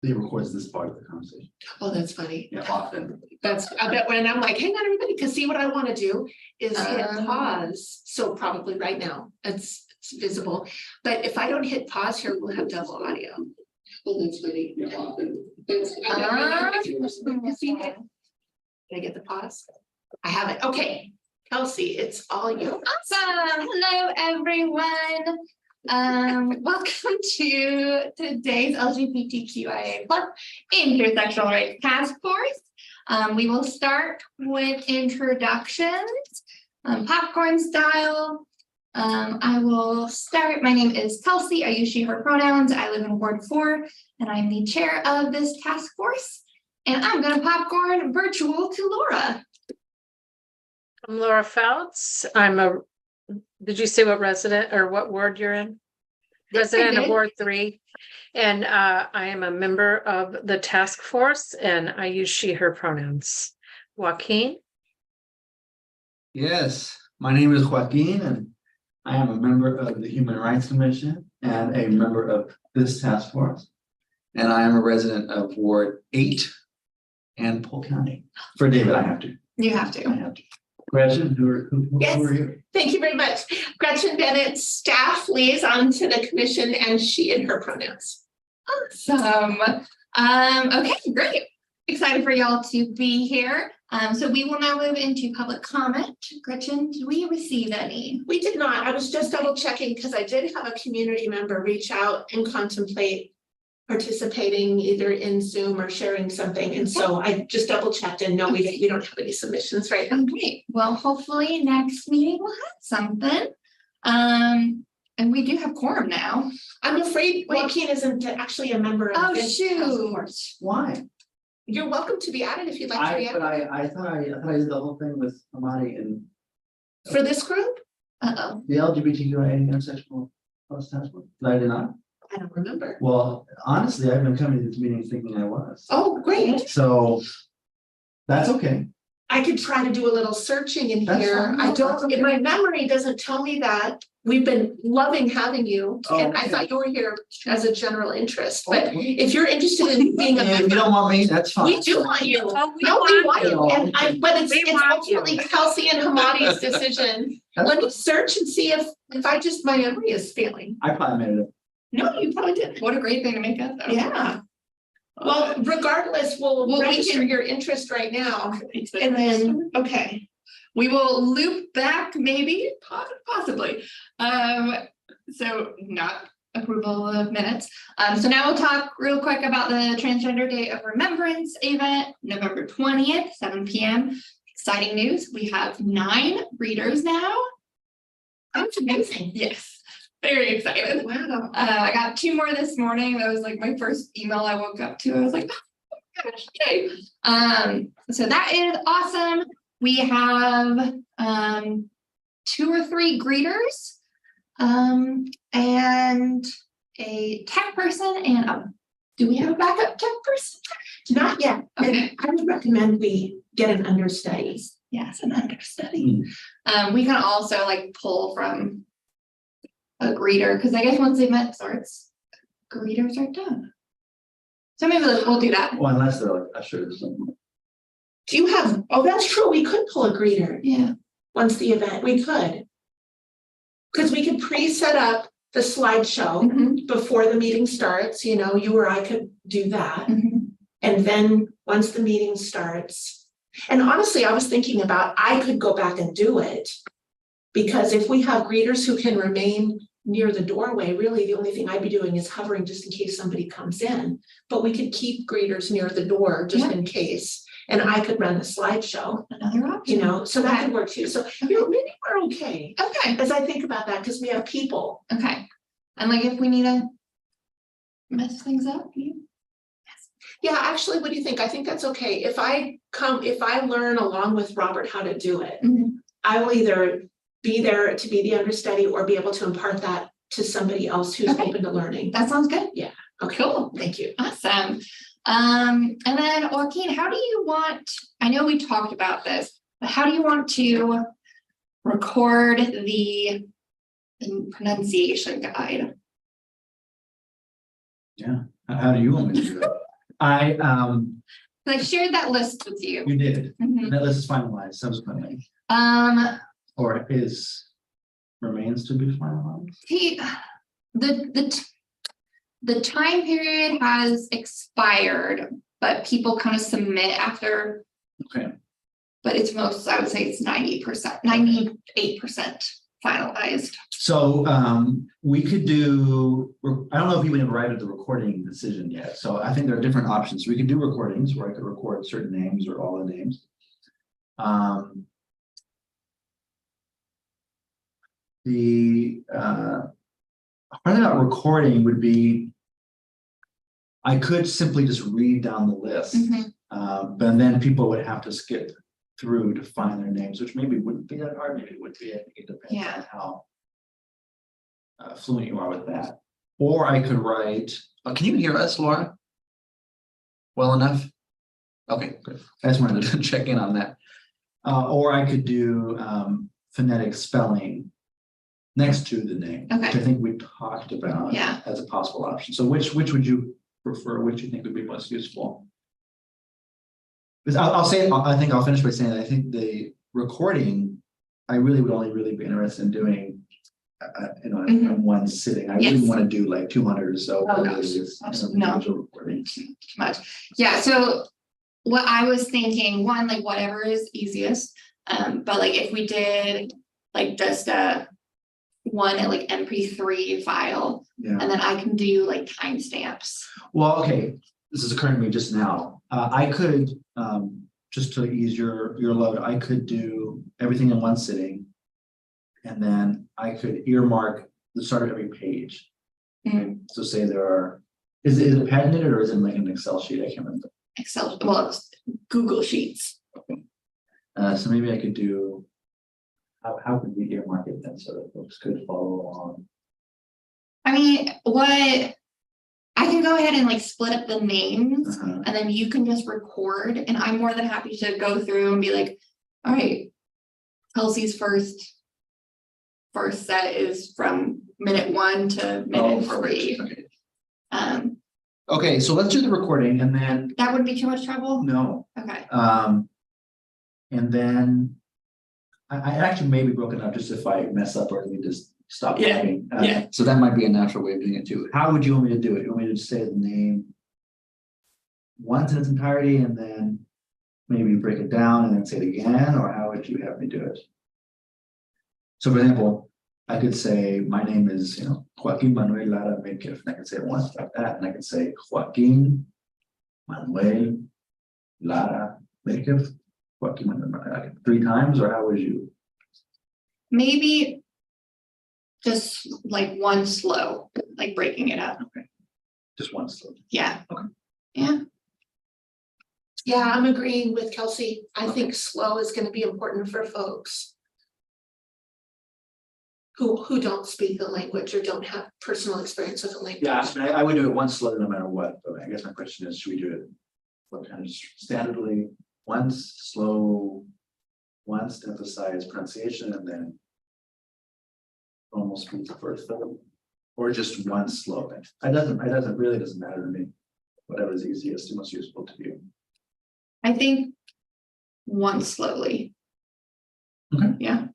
They records this part of the conversation. Oh, that's funny. Yeah, often. I bet when I'm like, hang on everybody, because see what I want to do is hit pause. So probably right now, it's visible. But if I don't hit pause here, we'll have double audio. Oh, that's funny. Yeah, often. Did I get the pause? I have it. Okay. Kelsey, it's all you. Awesome. Hello, everyone. Welcome to today's LGBTQIA plus Intersectional Rights Task Force. We will start with introductions, popcorn style. I will start. My name is Kelsey. I use she, her pronouns. I live in Ward 4, and I'm the chair of this task force. And I'm going to popcorn virtual to Laura. I'm Laura Fouts. Did you say what resident or what ward you're in? Yes, I Resident of did. Ward 3. And I am a member of the task force and I use she, her pronouns. Joaquin? Yes, my name is Joaquin and I am a member of the Human Rights Commission and a member of this task force. And I am a resident of Ward 8 and Polk County. For David, I have to. You have to. I have to. Gretchen, who are you? Thank you very much. Gretchen Bennett, staff liaison to the commission, and she and her pronouns. Awesome. Okay, great. Excited for y'all to be here. So we will now move into public comment. Gretchen, did we receive any? We did not. I was just double checking because I did have a community member reach out and contemplate participating either in Zoom or sharing something. And so I just double checked and no, we don't have any submissions right now. Oh, great. Well, hopefully next meeting we'll have something. And we do have quorum now. I'm afraid Joaquin isn't actually a member of Oh, this shoot. task force. Why? You're welcome to be added if you'd like to be But added. I thought I did the whole thing with Amadi and For this group? Uh-oh. the LGBTQIA intersectional plus task force. Did I did not? I don't remember. Well, honestly, I've been coming to this meeting thinking I was. Oh, great. So that's okay. I could try to do a little searching in That's here. fine. I That's don't, okay. my memory doesn't tell me that. We've been loving having you. Oh, And I okay. thought you were here as a general interest, but Okay. if you're interested in being a If you member, don't want me, that's fine. we do want you. Oh, we No, we want want you. you. And but We it's want you. ultimately Kelsey and Hamadi's decision. That's Let me fine. search and see if my memory is failing. I probably made it up. No, you probably didn't. What a great thing to make up though. Yeah. Well, regardless, we'll Well, we register can- your interest right now. And then, okay. We will loop back maybe, possibly. So not approval of minutes. So now we'll talk real quick about the Transgender Day of Remembrance event, November 20th, 7 p.m. Exciting news. We have 9 readers now. That's amazing. Yes, very excited. Wow. I got 2 more this morning. That was like my first email I woke up to. I was like, oh my gosh, yay. So that is awesome. We have 2 or 3 greeters, and a tech person, and do we have a backup tech person? Not yet. Okay. I would recommend we get an understudy. Yes, an understudy. We can also like pull from a greeter, because I guess once the event starts, greeters are done. So maybe we'll do that. Well, unless they're like ushers or something. Do you have, oh, that's true. We could pull a greeter Yeah. once the event. We could. Because we could pre-set up the slideshow Mhm. before the meeting starts, you know, you or I could do that. Mhm. And then once the meeting starts, and honestly, I was thinking about, I could go back and do it. Because if we have greeters who can remain near the doorway, really the only thing I'd be doing is hovering just in case somebody comes in. But we could keep greeters near the door just Yeah. in case. And I could run the slideshow, Another option. you know, so that could work too. So, you know, maybe we're okay. Okay. As I think about that, because we have people. Okay. And like if we need to mess things up, Yeah, actually, what do you think? I think that's okay. If I learn along with Robert how to do it, I will either be there to be the understudy or be able to impart that to somebody else who's Okay. open to learning. that sounds good. Okay, Cool. thank you. Awesome. And then Joaquin, how do you want, I know we talked about this, but how do you want to record the pronunciation guide? Yeah. How do you want me to do that? I shared that list with you. You did, Mhm. and that list is finalized subsequently, Um, or remains to be finalized. the time period has expired, but people kind of submit after. Okay. But it's I would say it's 90%, 98% finalized. So we could do, I don't know if you even arrived at the recording decision yet. So I think there are different options. We could do recordings where I could record certain names or all the names. The part about recording would be I could simply just read down the list, but then people would have to skip through to find their names, which maybe wouldn't be that hard. Maybe it would be. I think it depends on how fluent you are with that. Or I could write. Can you hear us, Laura? Well enough? Okay, good. I just wanted to check in on that. Or I could do phonetic spelling next to the name, which I think we talked about as a possible option. So which would you prefer? Which you think would be most useful? Because I think I'll finish by saying that I think the recording, I really would only really be interested in doing, in one sitting. I wouldn't want to do like 200 or so. Oh, no. Recording. Too much. Yeah. So what I was thinking, one, like whatever is easiest. But like if we did like just one like MP3 file, and then I can do like timestamps. Well, okay, this is occurring to me just now. I could just to ease your load, I could do everything in one sitting, and then I could earmark the start of every page. So say there are, is it patented or is it like an Excel sheet? I can't remember. Excel, well, it's Google Sheets. Okay. So maybe I could do. How could we earmark it then so that folks could follow along? I mean, I can go ahead and like split up the names, and then you can just record, and I'm more than happy to go through and be like, all right, Kelsey's first set is from minute 1 to minute 3. Okay. Okay, so let's do the recording, and then that wouldn't be too much trouble. No. Okay. And then I actually maybe broken up just if I mess up or we just stop talking. So that might be a natural way of doing it too. How would you want me to do it? You want me to just say the name once in its entirety and then maybe break it down and then say it again, or how would you have me do it? So for example, I could say my name is Joaquin Manuel Lara Medkif, and I could say it once like that, and I could say Joaquin Manuel Lara Medkif. What you want like 3 times, or how would you? Maybe just like one slow, like breaking it up. Okay. Just one slow. Yeah. Okay. Yeah. Yeah, I'm agreeing with Kelsey. I think slow is going to be important for folks who don't speak the language or don't have personal experience with the language. Yeah, I would do it one slow no matter what. But I guess my question is, should we do it what kind of standardly? Once slow, once to emphasize pronunciation, and then almost speak the first thing, or just one slow. It doesn't matter to me. Whatever is easiest and most useful to you. I think one slowly. Okay. Yeah.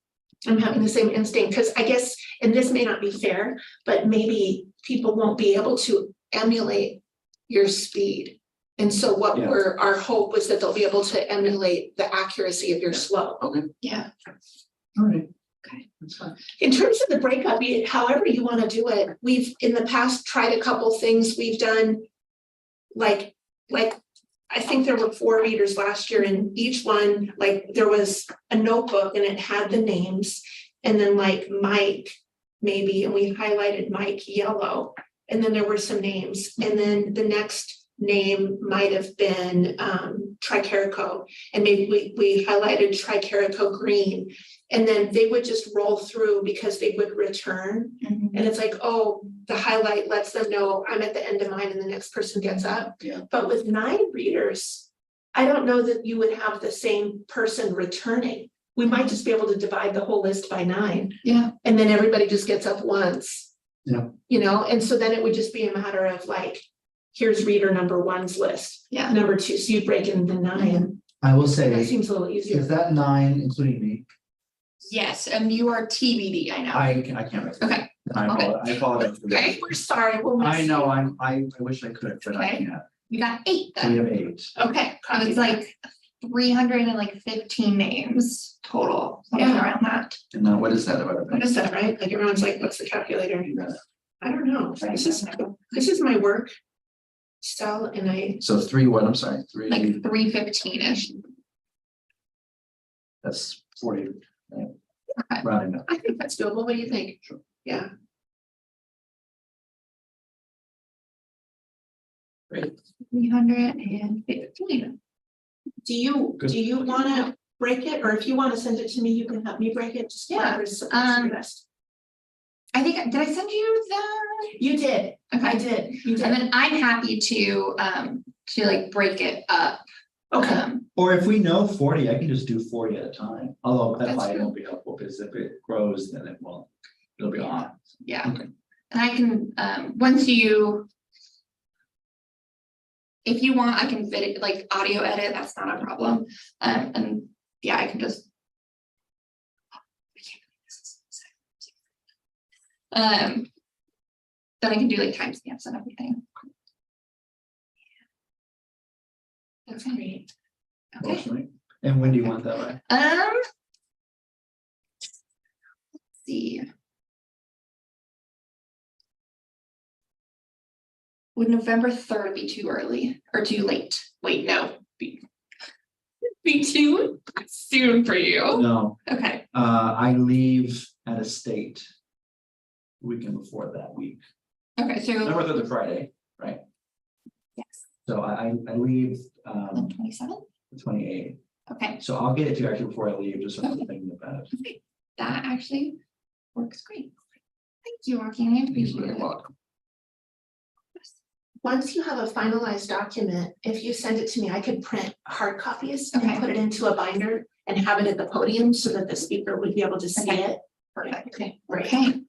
I'm having the same instinct because I guess, and this may not be fair, but maybe people won't be able to emulate your speed. And so our hope was that they'll be able to emulate the accuracy of your slow. Okay. Yeah. All right. Okay. That's fine. In terms of the breakup, however you want to do it, we've in the past tried a couple things. We've done like I think there were 4 readers last year, and each one, like there was a notebook and it had the names, and then like Mike maybe, and we highlighted Mike yellow, and then there were some names, and then the next name might have been Tricarico, and maybe we highlighted Tricarico green, and then they would just roll through because they would return. And it's like, oh, the highlight lets them know I'm at the end of mine and the next person gets up. Yeah. But with 9 readers, I don't know that you would have the same person returning. We might just be able to divide the whole list by 9. Yeah. And then everybody just gets up once. Yeah. And so then it would just be a matter of like, here's reader number one's list, Yeah. number two, so you break it into 9. I will That say, seems a little easier. is that 9, including me? Yes, and you are TBD, I know. I can't remember. Okay. I apologize for that. Okay. We're sorry, we'll miss I know, you. I wish I could, but I Okay. can't. We got 8 So we then. have 8. Okay, it was like 315 names total, something Yeah. around that. And now what is that about? What is that, right? Like everyone's like, what's the calculator? I don't know. This is my work style and I, So 3 what, I'm sorry, 3, Like 315-ish. that's 40. Right? Okay. Rounding up. I think that's doable. What do you think? Sure. Yeah. Great. 315. Do you Good. wanna break it? Or if you wanna send it to me, you can help me break it. Just Yeah, whatever's best. I think, did I send you the? You did. I Okay, did. You and did. then I'm happy to like break it up. Okay. Or if we know 40, I can just do 40 at a time, although that That's probably true. won't be helpful, because if it grows, then it'll be on. Yeah, Okay. and I can, once you. If you want, I can fit it, like audio edit, that's not a problem, and yeah, I can just. Then I can do like timestamps and everything. That's great. Okay, Works for me. And when do you want that by? let's see. Would November 3rd be too early or too late? Wait, no, be too soon for you. No, Okay, I leave at a state. Weekend before that week. okay, so November 3rd to Friday, right? yes, So I leave the 27th. the 28th. Okay, So I'll get it to you actually before I leave, just so I'm Okay. thinking about it. okay, that actually works great. Thank you, Joaquin, I appreciate You're it. welcome. Once you have a finalized document, if you send it to me, I could print hard copies Okay. and put it into a binder and have it at the podium so that the speaker would be able to see Okay. it. Perfect. Okay, great. Okay.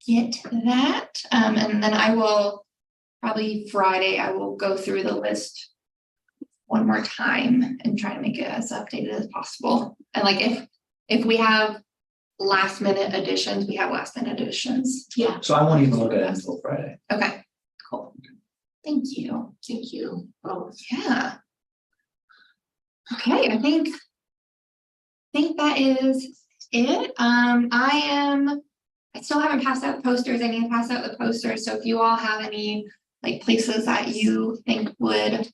Get that, and then I will, probably Friday, I will go through the list one more time and try to make it as updated as possible. And like if we have last minute additions, we have last minute additions. Yeah, So I won't even look at it until Friday. Okay, cool. Thank you. thank you both. Yeah. Okay, I think that is it. I still haven't passed out posters. I need to pass out the posters. So if you all have any like places that you think would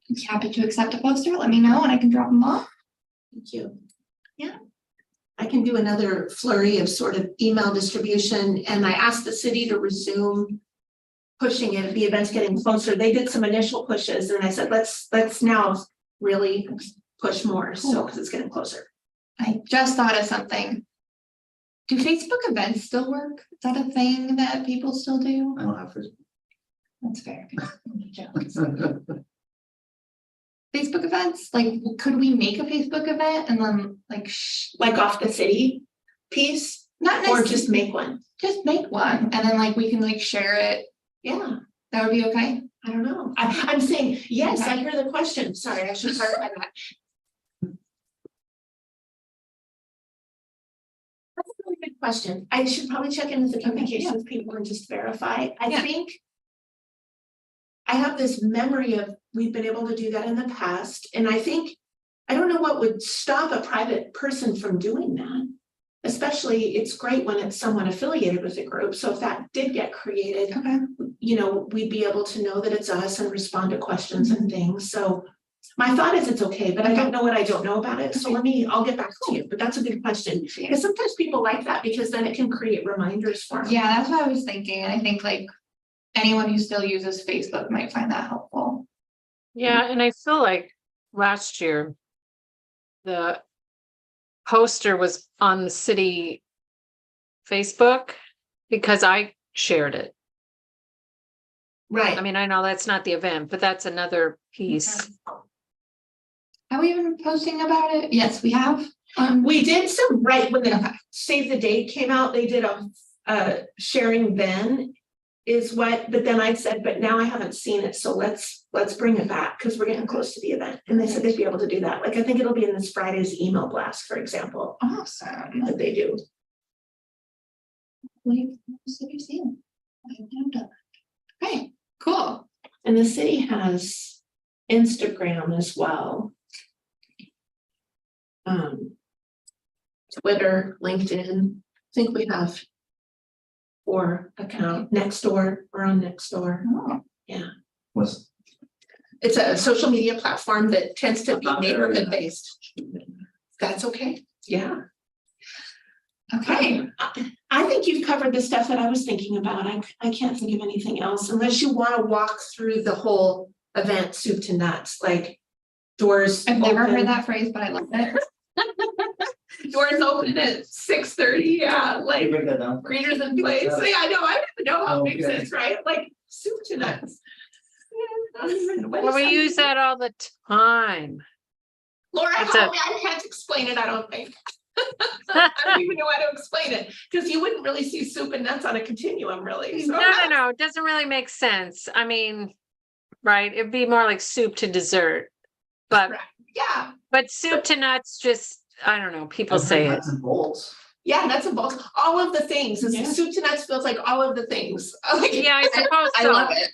be happy to accept a poster, let me know and I can drop them off. Thank you. Yeah. I can do another flurry of sort of email distribution, and I asked the city to resume pushing it, the event's getting closer. They did some initial pushes and I said, let's now really push more, so, because it's getting closer. I just thought of something. Do Facebook events still work? Is that a thing that people still do? I don't have to. That's fair. Facebook events, like, could we make a Facebook event and then like, Like off the city piece, not or necessarily, just make one? just make one and then like we can like share it. Yeah, That would be okay. I don't know. I'm saying, yes, I hear the question. Sorry, I should clarify that. That's a really good question. I should probably check in with the communications people and just verify. I Yeah. think I have this memory of, we've been able to do that in the past, and I think, I don't know what would stop a private person from doing that. Especially, it's great when it's someone affiliated with the group, so if that did get created, Okay. you know, we'd be able to know that it's us and respond to questions and things, so. My thought is it's okay, but I don't know what I don't know about it, so I'll get back to you, but that's a good question. Because sometimes people like that, because then it can create reminders for them. Yeah, that's what I was thinking. And I think like anyone who still uses Facebook might find that helpful. Yeah, and I feel like last year, the poster was on the city Facebook because I shared it. Right. I mean, I know that's not the event, but that's another piece. Have we been posting about it? Yes, we have. We did some, right, when Okay. the Save the Date came out, they did a sharing then. is what, but then I said, but now I haven't seen it, so let's bring it back, because we're getting close to the event, and they said they'd be able to do that, like, I think it'll be in this Friday's email blast, for example, Awesome. that they do. Okay, cool. And the city has Instagram as well. Twitter, LinkedIn, I think we have 4 account, Nextdoor, we're on Nextdoor. Oh, Was, It's a social media platform that tends to be Not very neighborhood based. That's okay, yeah. okay. I think you've covered the stuff that I was thinking about. I can't think of anything else unless you want to walk through the whole event soup to nuts, like doors. I've never open- heard that phrase, but I love it. Doors open at 6:30, yeah, like break that down. greeters in place. Yeah, I know, I don't even know how it makes Okay. sense, right? Like soup to nuts. Yeah, I don't even- what Well, is we that? use that all the time. Laura, It's help me, I can't explain it, I don't think. I don't even know how to explain it, because you wouldn't really see soup and nuts on a continuum, really. So- No, it doesn't really make sense. I mean, right, it'd be more like soup to dessert. But, Yeah, but soup to nuts, just, I don't know, people say it. Nuts and bolts. yeah, nuts and bolts, all of the things, Yeah. soup to nuts feels like all of the things. Like, Yeah, I suppose I love so. it.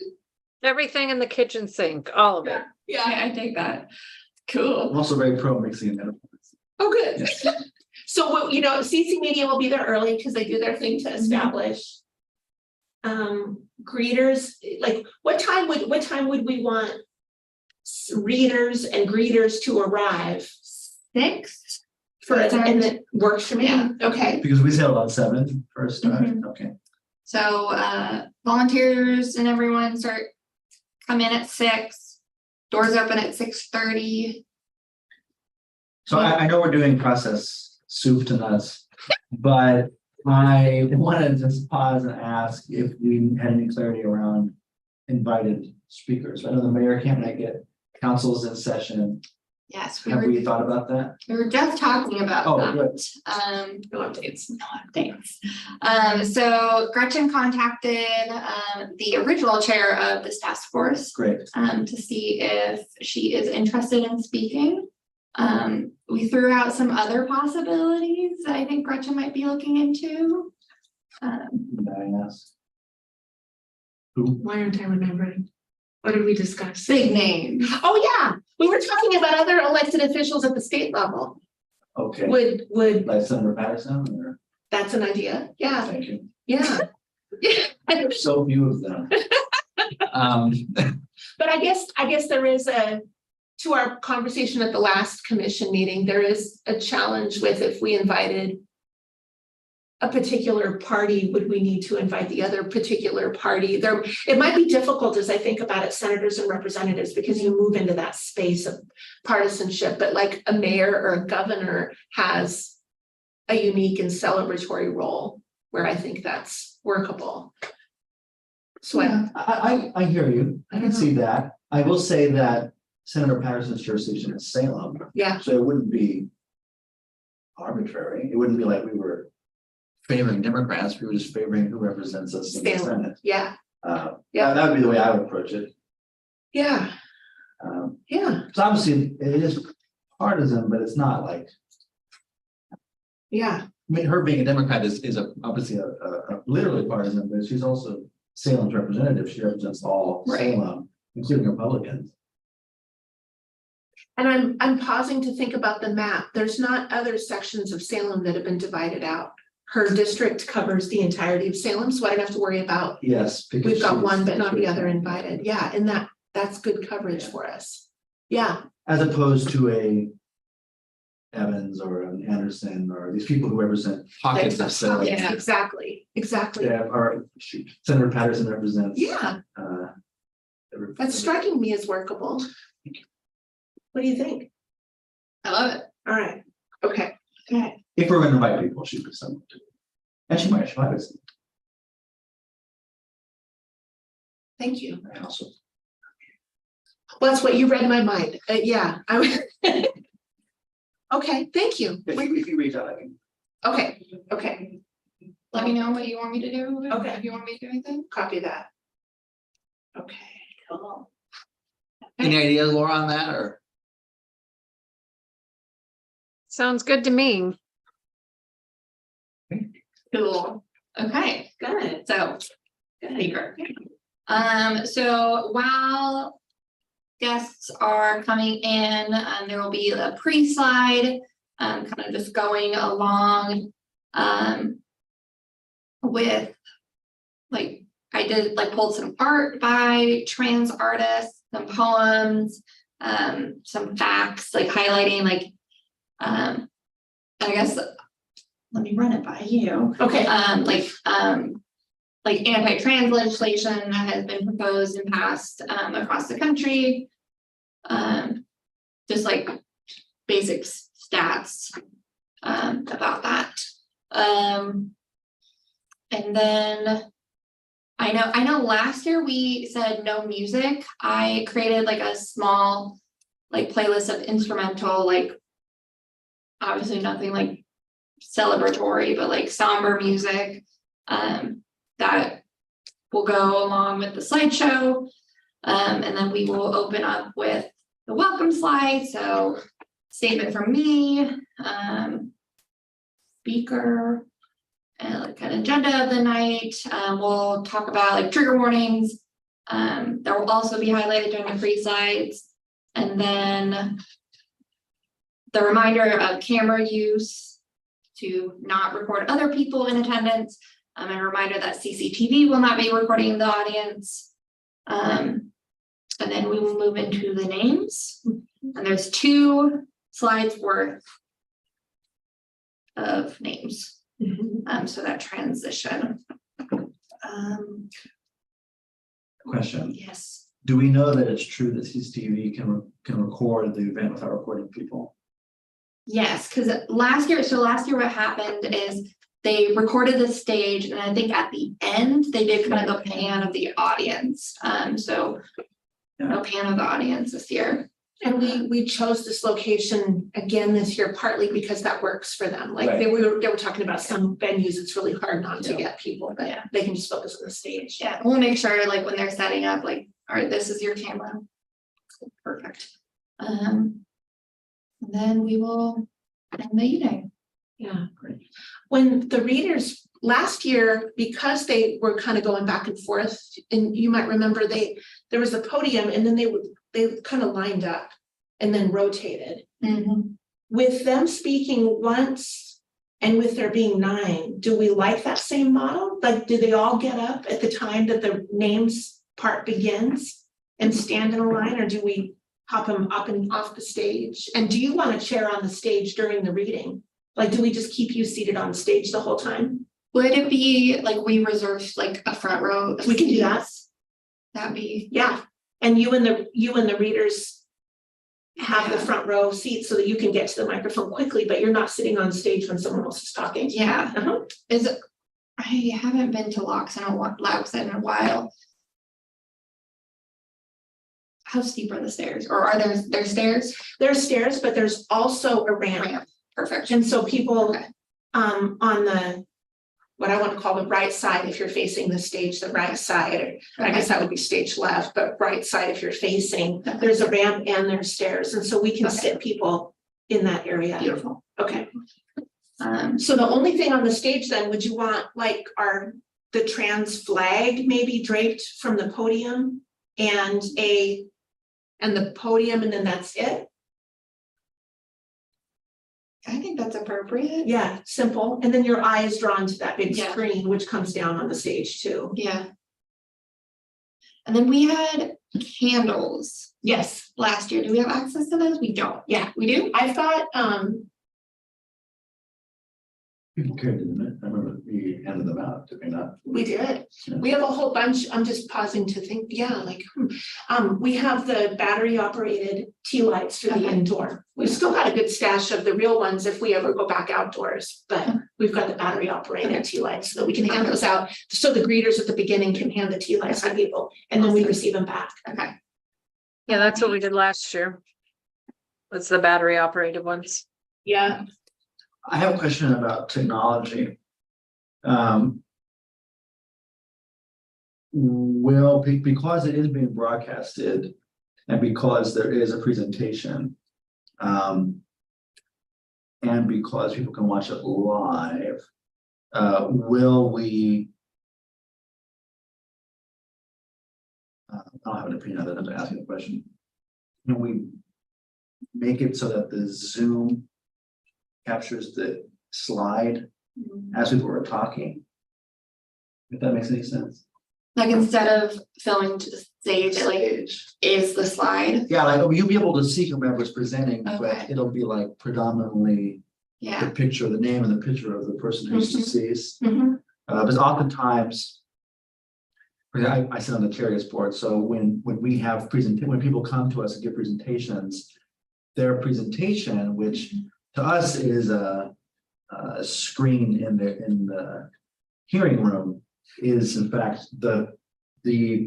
Everything in the kitchen sink, all of it. Yeah, Yeah, I take that. Cool. I'm also very pro mixing it. oh, good. Yes. So, CC Media will be there early because they do their thing to establish. Greeters, like, what time would we want readers and greeters to arrive 6. for it, Start. and it works for me? Yeah. Okay, Because we said about 7 for a start, okay. So volunteers and everyone come in at 6. Doors open at 6:30. So I know we're doing process soup to nuts, but I wanted to just pause and ask if we had any clarity around invited speakers. I know the mayor can't make it, council's in session. Yes, Have we thought about that? we were just talking about Oh, that. good. No updates. No updates. So Gretchen contacted the original chair of this task force Great. to see if she is interested in speaking. We threw out some other possibilities that I think Gretchen might be looking into. May I ask? Who? why aren't I remembering? What did we discuss? Big name. Oh, yeah, we were talking about other elected officials at the state level. Okay, Would, like Senator Patterson or, that's an idea, yeah, thank you. yeah. There's so few of them. But I guess there is to our conversation at the last commission meeting, there is a challenge with if we invited a particular party, would we need to invite the other particular party? It might be difficult as I think about it, senators and representatives, because you move into that space of partisanship, but like a mayor or a governor has a unique and celebratory role where I think that's workable. So I hear you. I can see that. I will say that Senator Patterson's jurisdiction is Salem, yeah, so it wouldn't be arbitrary. It wouldn't be like we were favoring Democrats. We were just favoring who represents us in the Salem. Senate. yeah, Yeah, that would be the way I would approach it. yeah, yeah, So obviously it is partisan, but it's not like, yeah. I mean, her being a Democrat is obviously a literally partisan, but she's also Salem's representative. She represents all Right. Salem, including Republicans. And I'm pausing to think about the map. There's not other sections of Salem that have been divided out. Her district covers the entirety of Salem, so I don't have to worry about, Yes. because we've got she's- one, but not the other invited. Yeah, and that's good coverage for us. Yeah, As opposed to a Evans or an Anderson or these people who represent pockets of Salem. Yeah. exactly. Yeah, or shoot, Senator Patterson represents. Yeah, that's striking me as workable. What do you think? I love it. All right, okay, okay. If we're gonna invite people, she'd be someone to. And she might, Thank you. I also. Well, that's what you read my mind. Yeah, I would. Okay, thank you. If you reach out, I can. Okay, okay. let me know what you want me to do. Okay. If you want me to do anything. Copy that. Okay, cool. Any ideas, Laura, on that, or? Sounds good to me. Cool. Okay, Good. so Good. paper. So while guests are coming in, there will be a pre-slide, kind of just going along, with, like, I did like pulled some art by trans artists, some poems, some facts, like highlighting, like, I guess, let me run it by you. Okay. Like anti-trans legislation that has been proposed and passed across the country. Just like basic stats about that. And then I know last year we said no music. I created like a small like playlist of instrumental, like obviously nothing like celebratory, but like somber music that will go along with the slideshow. And then we will open up with the welcome slide. So statement from me, speaker, and like an agenda of the night. We'll talk about like trigger warnings. There will also be highlighted during the free slides. And then the reminder of camera use to not record other people in attendance. And a reminder that CCTV will not be recording the audience. And then we will move into the names. And there's 2 slides worth of names. So that transition. Question, Yes. do we know that it's true that CCTV can record the event without recording people? Yes, because last year what happened is they recorded the stage, and I think at the end they did kind of a pan of the audience. So no pan of the audience this year. And we chose this location again this year partly because that works for them. Like Right. they were talking about some venues, it's really hard not to Yeah. get people, but Yeah. they can just focus on the stage. Yeah, we'll make sure like when they're setting up, like, all right, this is your camera. Perfect. And then we will end the evening. Yeah, great. When the readers last year, because they were kind of going back and forth, and you might remember there was a podium and then they kind of lined up and then rotated. With them speaking once and with there being 9, do we like that same model? Like, do they all get up at the time that the names part begins and stand in a line, or do we hop them up and off the stage? And do you want to chair on the stage during the reading? Like, do we just keep you seated on stage the whole time? Would it be like we reserve like a front row? We can do that. That'd be, Yeah, and you and the readers have the Yeah. front row seats so that you can get to the microphone quickly, but you're not sitting on stage when someone else is talking. yeah. Uh-huh. Is it, I haven't been to Laux in a while. How steep are the stairs? Or are there stairs? There's stairs, but there's also a ramp. Perfect. And so people, Okay. on the, what I want to call the right side, if you're facing the stage, the right side, or I guess that would be stage left, but right side if you're facing, there's a ramp and there's stairs. And so we can Okay. sit people in that area. Beautiful. Okay. So the only thing on the stage then, would you want like the trans flag maybe draped from the podium and the podium, and then that's it? I think that's appropriate. Yeah, simple. And then your eye is drawn to that big Yeah. screen, which comes down on the stage too. Yeah. And then we had candles Yes, last year. Do we have access to those? We don't. Yeah. We do? I've got, People carried them, I remember we handed them out, did we not? we did. Yeah. We have a whole bunch. I'm just pausing to think, yeah, like, we have the battery operated tea lights for the Okay. indoor. We've still got a good stash of the real ones if we ever go back outdoors, but we've got the battery operated tea lights so that we can hand those out. So the greeters at the beginning can hand the tea lights to people and then we Awesome. receive them back. Okay. Yeah, that's what we did last year. Was the battery operated ones. Yeah. I have a question about technology. Will, because it is being broadcasted and because there is a presentation, and because people can watch it live, will we? I don't have an opinion on that. I'm asking the question. Can we make it so that the Zoom captures the slide as people are talking? If that makes any sense. Like instead of filming to the stage, it like Stage. is the slide. Yeah, like you'll be able to see whomever's presenting, but Okay. it'll be like predominantly the Yeah. picture, the name and the picture of the person who's Mhm. deceased. Mhm. Because oftentimes, I sit on the Carious board, so when we have when people come to us and give presentations, their presentation, which to us is a screen in the hearing room, is in fact the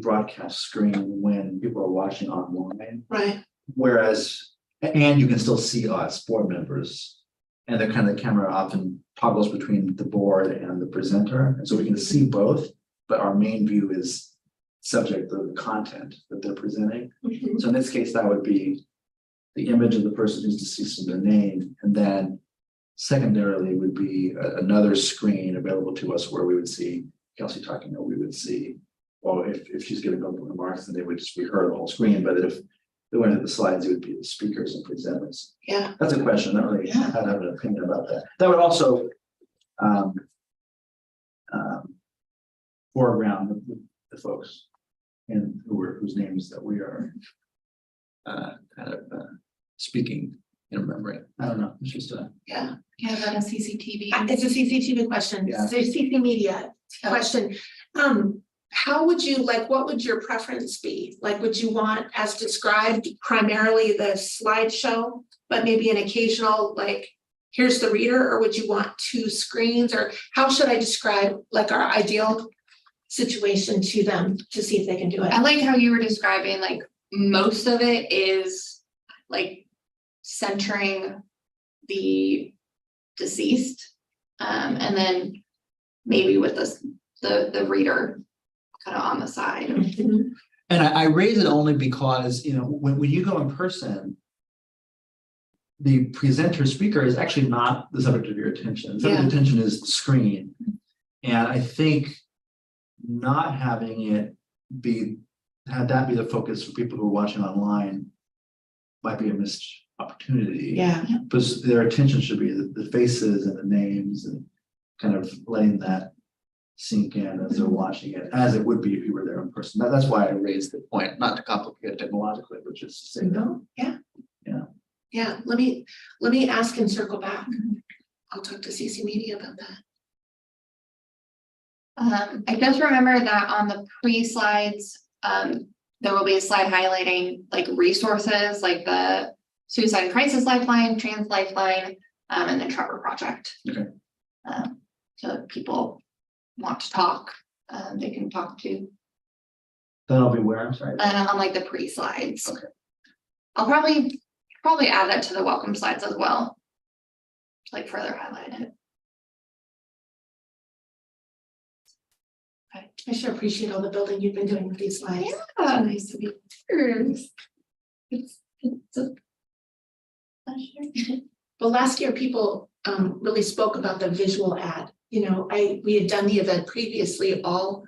broadcast screen when people are watching online. Right. Whereas, and you can still see us board members, and the camera often toggles between the board and the presenter, and so we can see both, but our main view is subject to the content that they're presenting. Mhm. So in this case, that would be the image of the person who's deceased and their name, and then secondarily would be another screen available to us where we would see Kelsey talking, or we would see, well, if she's giving open remarks, then they would just be her the whole screen, but if they went to the slides, it would be the speakers and presenters. Yeah. That's a question, not really, Yeah. I don't have an opinion about that. That would also foreground the folks and whose names that we are speaking and remembering. I don't know, it's just a. Yeah. Yeah, that a CCTV. It's a CCTV question. Yeah. It's a CC media Oh. question. How would you what would your preference be? Like, would you want, as described, primarily the slideshow, but maybe an occasional, here's the reader, or would you want two screens, or how should I describe our ideal situation to them to see if they can do it? I like how you were describing, like, most of it is like centering the deceased. And then maybe with the reader kind of on the side. Mhm. And I raise it only because, when you go in person, the presenter speaker is actually not the subject of your attention. The subject of attention is the screen. And I think not having it have that be the focus for people who are watching online might be a missed opportunity. Yeah. Because their attention should be the faces and the names, and kind of letting that sink in as they're watching it, as it would be if you were there in person. That's why I raised the point, not to complicate it technologically, but just to say no. Yeah, let me ask and circle back. I'll talk to CC Media about that. I just remember that on the pre-slides, there will be a slide highlighting resources like the Suicide and Crisis Lifeline, Trans Lifeline, and the Trevor Project. Okay. So if people want to talk, they can talk to That'll be where, I'm sorry. on the pre-slides. Okay. I'll probably add that to the welcome slides as well. Further highlight it. Okay. I sure appreciate all the building you've been doing with these slides. Yeah. Nice to be. It's a pleasure. Well, last year, people really spoke about the visual ad. We had done the event previously all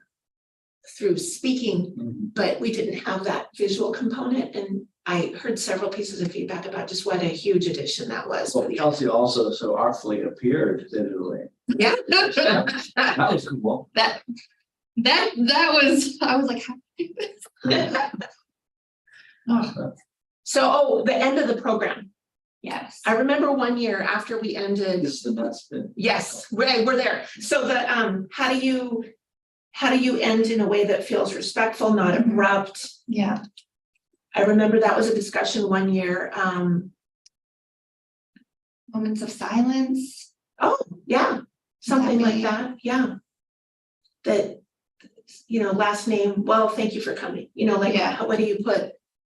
through speaking, Mhm. but we didn't have that visual component. And I heard several pieces of feedback about just what a huge addition that was. Well, Kelsey also so artfully appeared digitally. Yeah. That was cool. That was, I was like, how do you do this? So, the end of the program. Yes. I remember one year after we ended. This is the nuts bit. Yes, we're there. So how do you end in a way that feels respectful, not abrupt? Yeah. I remember that was a discussion one year. Moments of silence. Oh, yeah, something like Happy. that. Yeah. That, last name, well, thank you for coming. Yeah. What do you put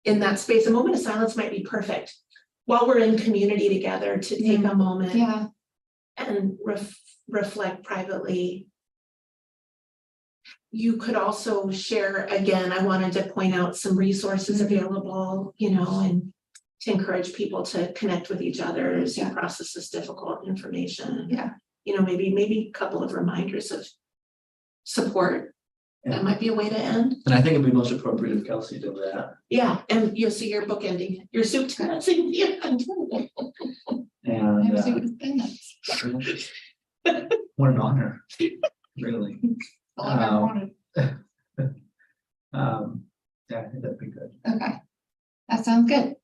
in that space? A moment of silence might be perfect while we're in community together to take a moment Yeah. and reflect privately you could also share, again, I wanted to point out some resources available, you know, and to encourage people to connect with each other as you process this difficult information. Yeah. You know, maybe a couple of reminders of support. Yeah. That might be a way to end. And I think it'd be most appropriate if Kelsey did that. Yeah, and you'll see your book ending, your soup to nuts in the end. And Never seen it been nuts. what an honor, really. All I ever wanted. Yeah, I think that'd be good. Okay, that sounds good.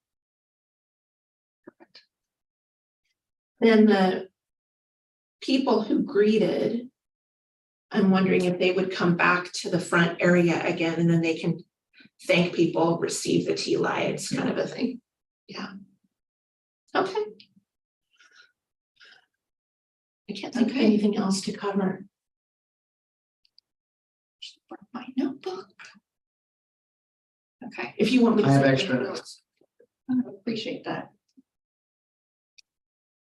Then the people who greeted, I'm wondering if they would come back to the front area again, and then they can thank people, receive the tea lights, kind of a thing. Yeah. Okay. I can't think of anything else to cover. My notebook. Okay, If you want me to. I have send extra you notes. I appreciate that.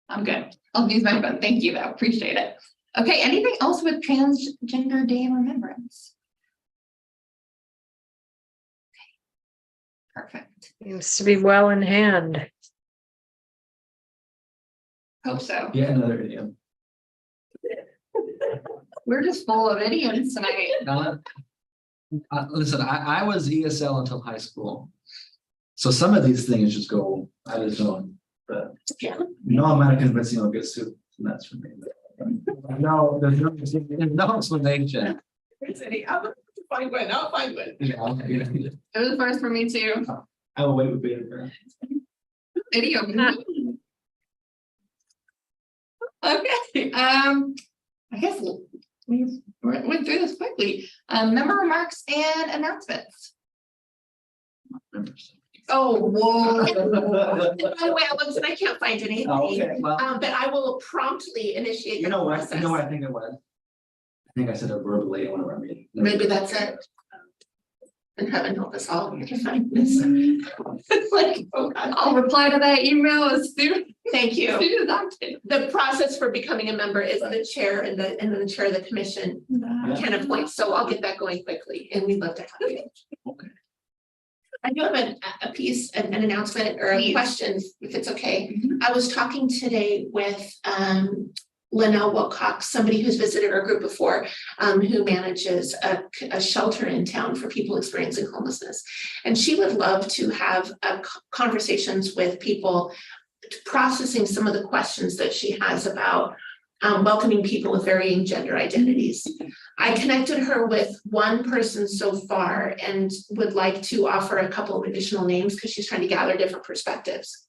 I'm good. I'll use my phone. Thank you, though. Appreciate it. Okay, anything else with Transgender Day of Remembrance? Okay, perfect. Seems to be well in hand. Hope so. Yeah, another idiom. We're just full of idioms tonight. Now, listen, I was ESL until high school. So some of these things just go, I just don't, but Yeah. no amount of convincing will get soup, and that's for me. No, there's no explanation. I'll find one, I'll find one. Yeah, It was the first for me too. I will wait with bated breath. Idiom. Okay, I guess we went through this quickly. Member remarks and announcements. Oh, whoa. By the way, I looked and I can't find anything. Okay, well, But I will promptly initiate. you know the what, process. you know what I think it was? I think I said it verbally in one of our meetings. Maybe that's it. And heaven help us all to find this. Like, oh God. I'll reply to that email as soon Thank as you. I can. The process for becoming a member is the chair and then the chair of the commission can appoint, so I'll get that going quickly, and we'd love to have you. Okay. I do have a piece, an announcement or a Please. question, if it's okay. Mhm. I was talking today with Linnell Wilcox, somebody who's visited our group before, who manages a shelter in town for people experiencing homelessness. And she would love to have conversations with people, processing some of the questions that she has about welcoming people with varying gender identities. I connected her with one person so far and would like to offer a couple of additional names because she's trying to gather different perspectives.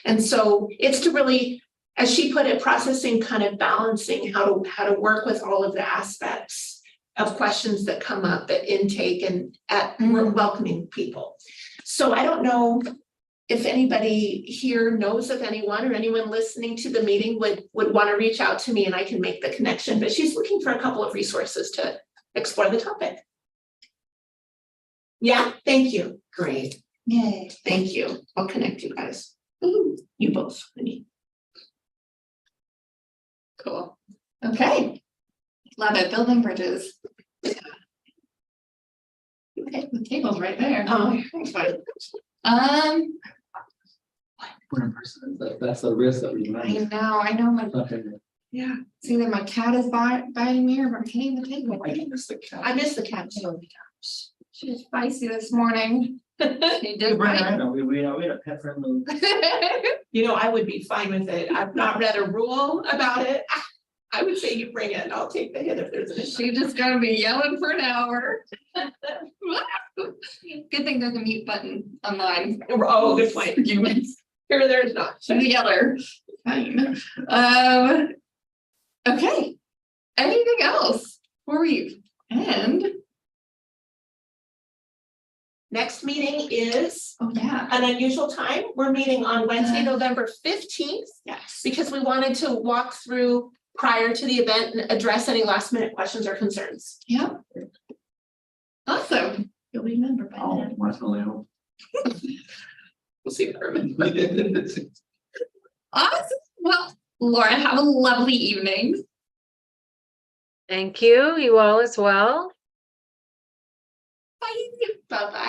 And so it's to really, as she put it, processing, kind of balancing how to work with all of the aspects of questions that come up at intake and at welcoming people. So I don't know if anybody here knows of anyone or anyone listening to the meeting would want to reach out to me and I can make the connection, but she's looking for a couple of resources to explore the topic. Yeah, thank you. Great. Yay. Thank you. I'll connect you guys. You both. Cool. Okay. Love it. Building bridges. Okay, the table's right there. Oh, fine. One person, that's the risk that we I run. know my, Okay. yeah, it's either my cat is biting me or I'm hitting the table. I miss the cat. I miss the cat. She was feisty this morning. She We did ran, I bite. know, we had a pet friendly. You know, I would be fine with it. I've not read a rule about it. I would say you bring it and I'll take the hit if there's an issue. She just gonna be yelling for an hour. Good thing there's a mute button on mine. Oh, good point. For humans. Here, there's not. She's a yeller. Fine. Okay. Anything else before we end? Next meeting is Oh, yeah. an unusual time. We're meeting on Wednesday, November 15th, Yes. because we wanted to walk through prior to the event and address any last minute questions or concerns. Yeah. Awesome. You'll remember by Oh, then. my only hope. We'll see. Awesome. Well, Laura, have a lovely evening. Thank you. You all as well. Bye. Bye-bye.